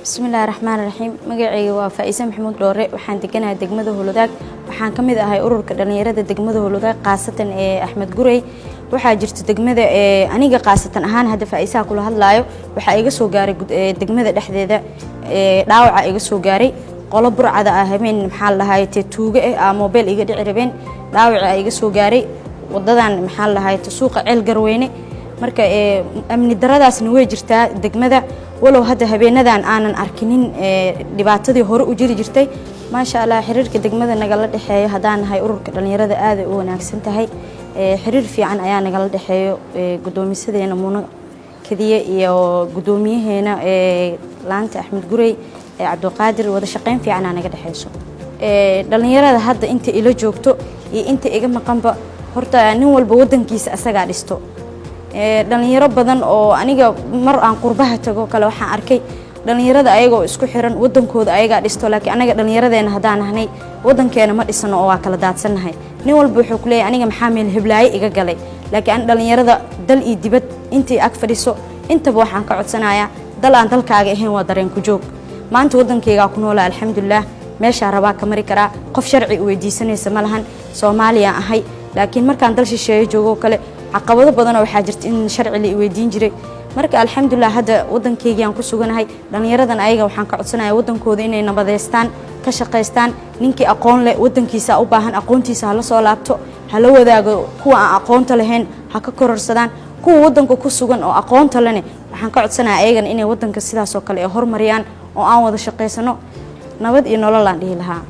بسم الله الرحمن الرحيم مقعي وفائسة محمود دوري وحان دقنا دقمده هولوداك وحان كميد هاي أورورك دلنيرة دقمده هولوداك قاسة أحمد قري waxaa jirta degmada aniga qaasatan ahaan hada faa'iisaha kula hadlaayo waxa iga soo gaaray degmada dhexdeeda dhaawaca iga soo gaaray qolo burcada ah habeen maxaa la lahaayay tuuga ah mobile iga dhici rabeen dhaawaca iga soo gaaray wadadan maxaa la lahaayay suuqa ceel garweyne marka amni daradaasna way jirtaa degmada walow hada habeenadan aanan arkinin dhibaatadii hore u jiri jirtay ma sha Allah xiriirka degmada nagala dhaxeeyo hadaan nahay ururka dhalinyarada aad u wanaagsan tahay xiriir fiican ayaa nagala dhaxeeyo gudoomiyadeena Muuna Kadiye iyo gudoomiyaheena laanta Axmed Gurey Cabdiqaadir wada shaqeyn fiican naga dhaxeeyso dhalinyarada hadda inta ila joogto iyo inta iga maqanba horta nin walba wadankiisa asaga dhisto dhalinyaro badan oo aniga mar aan qurbaha tago kale waxaan arkay dhalinyarada ayagoo isku xiran wadankooda ayaga dhisto laakiin anaga dhalinyaradeena hadaan ahnay wadankeena ma dhisano oo waa kala daadsanahay nin walba wuxuu ku leeyahay aniga maxaa meel hiblaaye iga galay laakiin dhalinyarada dal iyo dibad intii ag fadhiso intaba waxaan ka codsanayaa dal aan dalkaaga ahayn waa dareen ku joog maanta wadankayga ku noolaa alxamdulillah meesha rabaa ka mari karaa qof sharci u weydiisanaysa ma lahan Soomaaliya ahay laakiin markaan dal shisheeye joogo kale caqabado badan oo waxa jirta in sharci la weydiin jiray marka alxamdulillah hada wadankayga aan ku suganahay dhalinyaradan ayaga waxaan ka codsanayaa wadankooda inay nabadeystaan ka shaqeystaan ninkii aqoon leh wadankiisa u baahan aqoontiisa la soo laabto hala wadaago kuwa aan aqoonta lahayn ha ka kororsadaan kuwa wadanka ku sugan oo aqoonta leh waxaan ka codsanayaa ayagan inay wadanka sidaas oo kale ay hormariyaan oo aan wada shaqeysano nabad iyo nolol aan dhihi lahaa